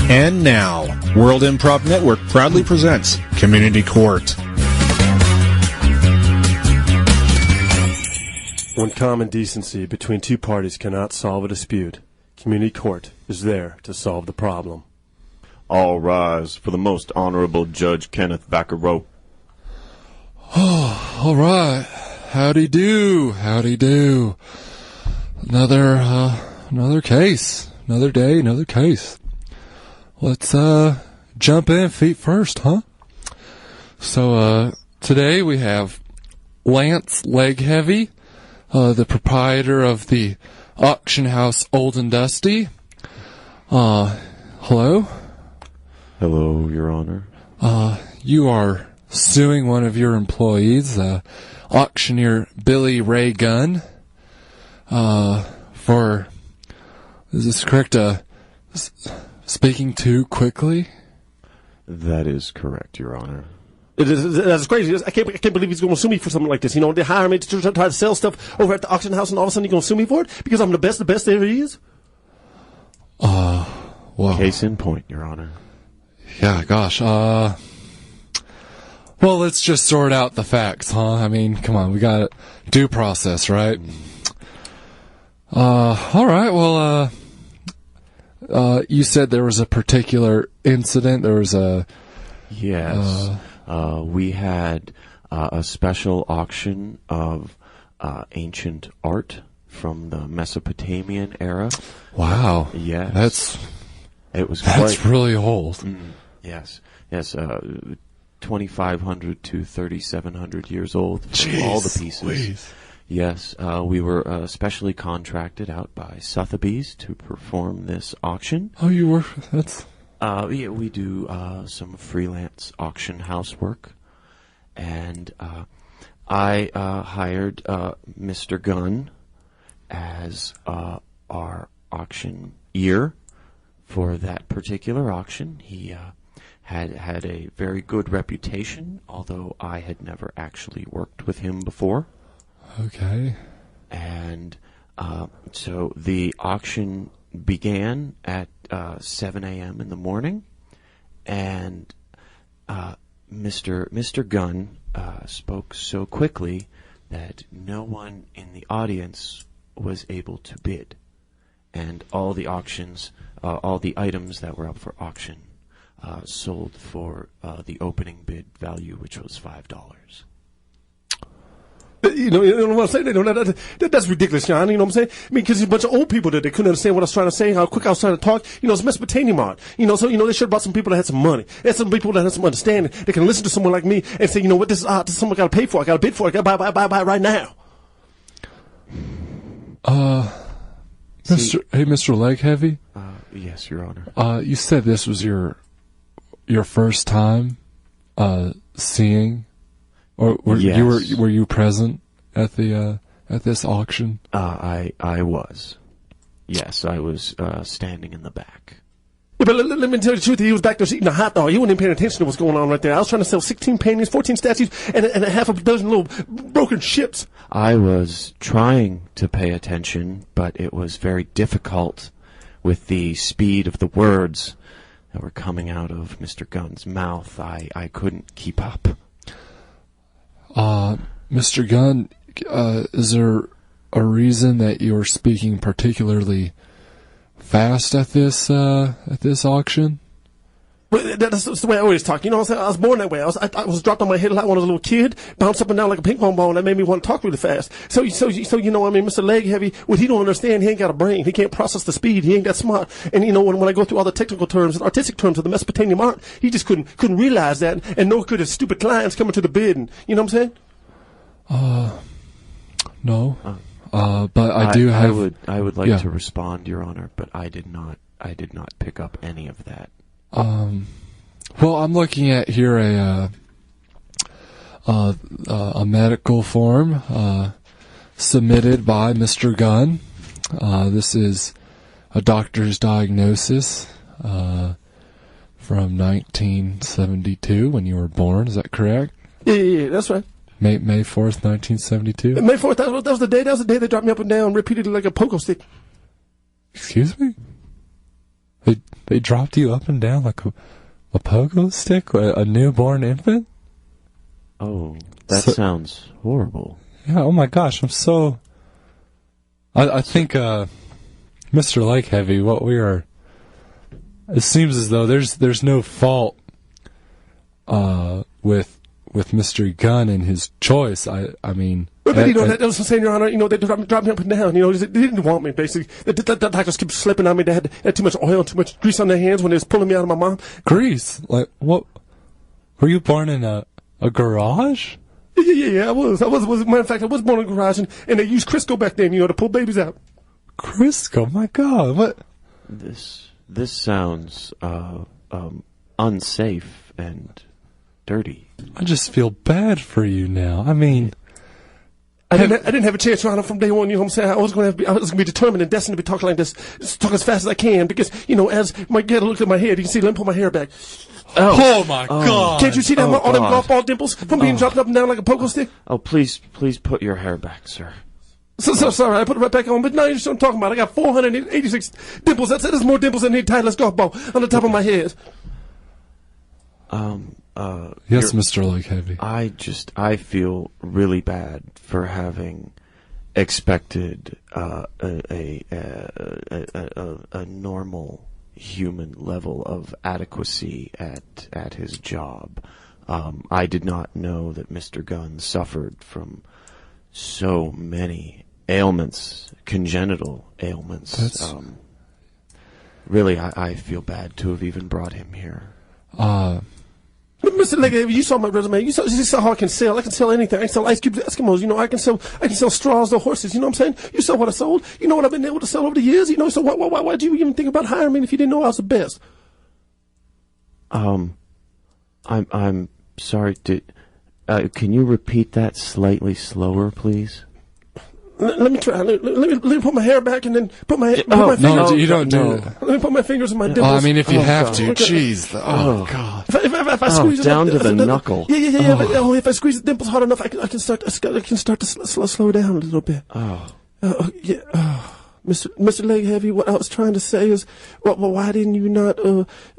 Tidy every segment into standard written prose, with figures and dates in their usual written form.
And now, World Improv Network proudly presents Community Court. When common decency between two parties cannot solve a dispute, Community Court is there to solve the problem. All rise for the Most Honorable Judge Kenneth Vicarro. Oh, all right. Howdy do. Howdy do. Another case. Another day, another case. Let's jump in feet first, huh? So today we have Lance Legheavy, the proprietor of the auction house Old and Dusty. Hello? Hello, Your Honor. You are suing one of your employees, auctioneer Billy Ray Gunn, for, is this correct, speaking too quickly? That is correct, Your Honor. That's crazy. I can't believe he's going to sue me for something like this. You know, they hire me to try to sell stuff over at the auction house, and all of a sudden he's going to sue me for it because I'm the best there is. Well, Case in point, Your Honor. Yeah, gosh. Well, let's just sort out the facts, huh? I mean, come on, we got due process, right? All right. Well, you said there was a particular incident. There was a... Yes. We had a special auction of ancient art from the Mesopotamian era. Wow. Yes. That's really old. Yes. 2,500 to 3,700 years old. Jeez, all the pieces. Please. Yes, we were specially contracted out by Sotheby's to perform this auction. Oh, you were? That's... Yeah, we do some freelance auction house work. And I hired Mr. Gunn as our auctioneer for that particular auction. He had a very good reputation, although I had never actually worked with him before. Okay. And so the auction began at 7 a.m. in the morning, and Mr. Gunn spoke so quickly that no one in the audience was able to bid, and all the items that were up for auction sold for the opening bid value, which was $5. You know what I'm saying? That's ridiculous, John. You know what I'm saying? I mean, because there's a bunch of old people that they couldn't understand what I was trying to say, how quick I was trying to talk. You know, it's Mesopotamian art. You know, so, they should have brought some people that had some money. They had some people that had some understanding. They can listen to someone like me and say, you know what, this is art. This is something I got to pay for. I got to bid for it. I got to buy it right now. Mr. Legheavy? Yes, Your Honor. You said this was your first time seeing, or yes. were you present at the at this auction? I was. Yes, I was standing in the back. Yeah, but let me tell you the truth. He was back there eating a hot dog. He wasn't even paying attention to what's going on right there. I was trying to sell 16 paintings, 14 statues, and a half a dozen little broken ships. I was trying to pay attention, but it was very difficult with the speed of the words that were coming out of Mr. Gunn's mouth. I couldn't keep up. Mr. Gunn, is there a reason that you're speaking particularly fast at this auction? Well, that's the way I always talk. You know what I'm saying? I was born that way. I was dropped on my head a lot when I was a little kid, bounced up and down like a ping pong ball, and that made me want to talk really fast. So you know, I mean, Mr. Legheavy, what he don't understand, he ain't got a brain. He can't process the speed. He ain't that smart. And you know, when I go through all the technical terms and artistic terms of the Mesopotamian art, he just couldn't realize that, and nor could his stupid clients coming to the bid. And you know what I'm saying? No. But I do have. I would like to respond, Your Honor, but I did not pick up any of that. Well, I'm looking at here a medical form submitted by Mr. Gunn. This is a doctor's diagnosis from 1972 when you were born. Is that correct? Yeah, that's right. May 4th, 1972? May 4th, that was the day. That was the day they dropped me up and down repeatedly like a pogo stick. Excuse me? They dropped you up and down like a pogo stick, a newborn infant? Oh, that sounds horrible. Yeah, oh my gosh, I'm so... I think, Mr. Lakeheavy, what we are... It seems as though there's no fault with Mr. Gunn and his choice. I mean... But that was saying, Your Honor, they dropped me up and down. They didn't want me, basically. The doctors kept slipping on me. They had too much oil, too much grease on their hands when they was pulling me out of my mouth. Grease? Like, what? Were you born in a garage? Yeah, I was. Matter of fact, I was born in a garage, and they used Crisco back then, to pull babies out. Crisco? My God, what? This sounds unsafe and dirty. I just feel bad for you now. I mean... I didn't have a chance, Your Honor, from day one. You know what I'm saying? I was going to be determined and destined to be talking like this, talk as fast as I can, because as my get a look at my head, you can see. Let me pull my hair back. Oh my God! Can't you see that? All them golf ball dimples from being dropped up and down like a pogo stick? Oh, please put your hair back, sir. So sorry, I put it right back on. But now you just what I'm talking about. I got 486 dimples. That's more dimples than the Titleist golf ball on the top of my head. Yes, Mr. Lakeheavy. I feel really bad for having expected a normal human level of adequacy at his job. I did not know that Mr. Gunn suffered from so many ailments, congenital ailments. Really, I feel bad to have even brought him here. Mr. Legge, you saw my resume. You saw how I can sell. I can sell anything. I can sell ice cubes to Eskimos. I can sell straws to horses. You know what I'm saying? You saw what I sold. You know what I've been able to sell over the years. So why'd you even think about hiring me if you didn't know I was the best? I'm sorry. Can you repeat that slightly slower, please? Let me try. Let me put my hair back and then put my fingers. No, you don't do it. Let me put my fingers in my dimples. I mean, if you have to, jeez. God. If I squeeze down to the knuckle. Yeah. If I squeeze the dimples hard enough, I can start to slow down a little bit. Mr. Legheavy, what I was trying to say is, why didn't you not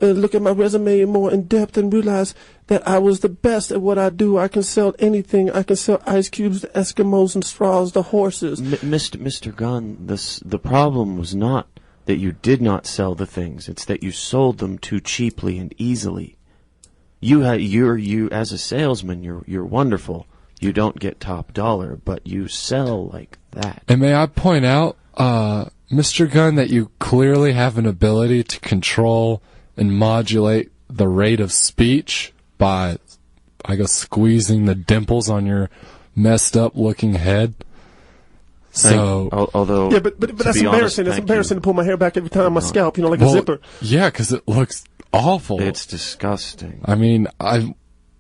look at my resume more in depth and realize that I was the best at what I do? I can sell anything. I can sell ice cubes to Eskimos and straws to horses. Mr. Gunn, the problem was not that you did not sell the things. It's that you sold them too cheaply and easily. You as a salesman, you're wonderful. You don't get top dollar, but you sell like that. And may I point out, Mr. Gunn, that you clearly have an ability to control and modulate the rate of speech by, I guess, squeezing the dimples on your messed up looking head. So, although, yeah, but that's embarrassing. That's embarrassing to pull my hair back every time my scalp, like a zipper. Yeah, because it looks awful. It's disgusting. I mean, I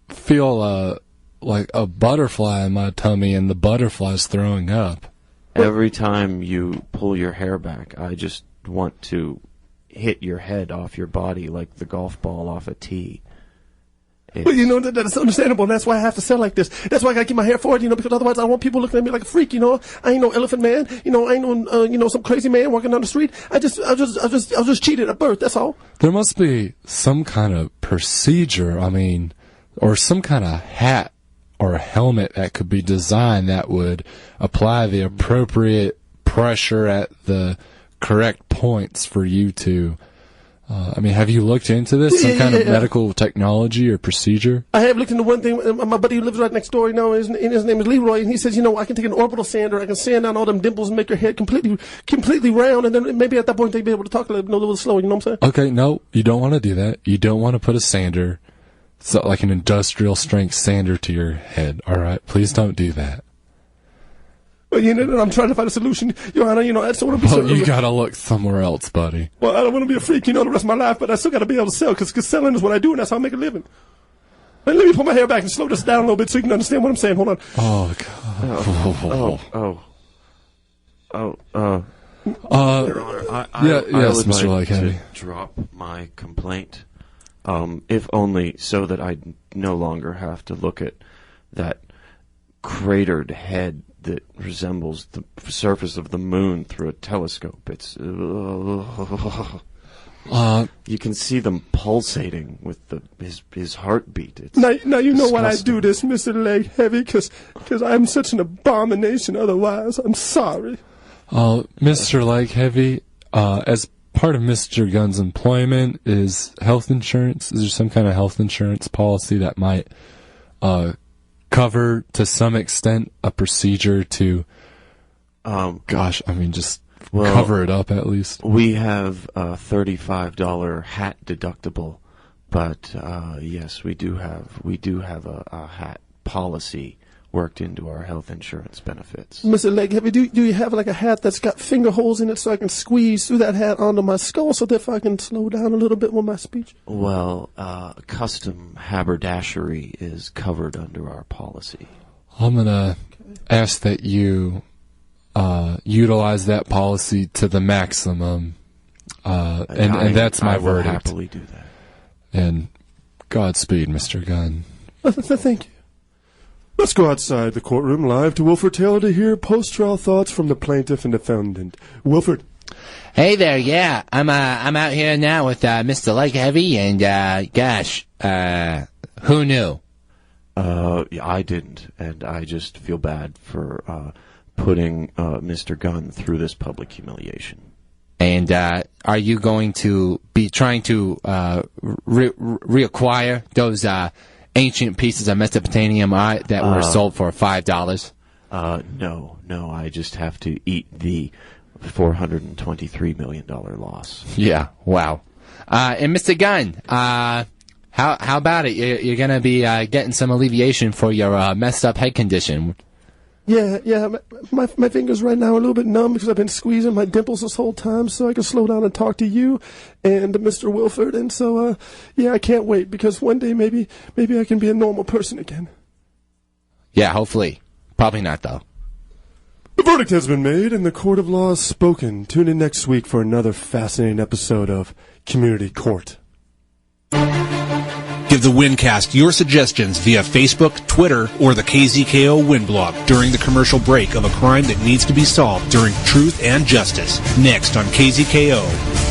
feel like a butterfly in my tummy, and the butterfly's throwing up. Every time you pull your hair back, I just want to hit your head off your body like the golf ball off a tee. Well, that's understandable. That's why I have to sell like this. That's why I gotta keep my hair forward, because otherwise I want people looking at me like a freak. I ain't no elephant man. I ain't no, some crazy man walking down the street. I was just cheated at birth. That's all. There must be some kind of procedure. I mean, or some kind of hat or a helmet that could be designed that would apply the appropriate pressure at the correct points for you to... have you looked into this? Some kind of medical technology or procedure? I have looked into one thing. My buddy who lives right next door, his name is Leroy, and he says, I can take an orbital sander, I can sand down all them dimples and make your head completely round, and then maybe at that point they'd be able to talk a little slower, you know what I'm saying? Okay, no, you don't want to do that. You don't want to put a sander, like an industrial strength sander to your head, all right? Please don't do that. Well, I'm trying to find a solution, Your Honor. I just want to be. Well, you gotta look somewhere else, buddy. Well, I don't want to be a freak, the rest of my life, but I still gotta be able to sell, because selling is what I do, and that's how I make a living. Let me pull my hair back and slow this down a little bit so you can understand what I'm saying. Hold on. Oh God. Your Honor, I would Mr. like Lakeheavy. to drop my complaint, if only so that I no longer have to look at that cratered head that resembles the surface of the moon through a telescope. It's You can see them pulsating with his heartbeat. It's now you know why I disgusting. do this, Mr. Leg Heavy, because I'm such an abomination otherwise. I'm sorry. Mr. Leg Heavy, as part of Mr. Gunn's employment is health insurance. Is there some kind of health insurance policy that might cover, to some extent, a procedure to, just cover it up at least? We have a $35 hat deductible, but yes, we do have a hat policy worked into our health insurance benefits. Mr. Leg Heavy, do you have like a hat that's got finger holes in it so I can squeeze through that hat onto my skull so that I can slow down a little bit with my speech? Well, custom haberdashery is covered under our policy. I'm going to ask that you utilize that policy to the maximum, and that's my verdict. I will happily do that. And Godspeed, Mr. Gunn. Thank you. Let's go outside the courtroom live to Wilford Taylor to hear post-trial thoughts from the plaintiff and defendant. Wilford. Hey there, yeah. I'm out here now with Mr. Leg Heavy, and who knew? I didn't, and I just feel bad for putting Mr. Gunn through this public humiliation. And are you going to be trying to reacquire those ancient pieces of Mesopotamian art that were sold for $5? No, I just have to eat the $423 million loss. Yeah, wow. And Mr. Gunn, how about it? You're going to be getting some alleviation for your messed up head condition. Yeah, my fingers right now are a little bit numb because I've been squeezing my dimples this whole time so I can slow down and talk to you and Mr. Wilford. And so, I can't wait because one day maybe I can be a normal person again. Yeah, hopefully. Probably not, though. The verdict has been made and the court of law has spoken. Tune in next week for another fascinating episode of Community Court. Give the Wincast your suggestions via Facebook, Twitter, or the KZKO Win blog during the commercial break of a crime that needs to be solved during Truth and Justice. Next on KZKO.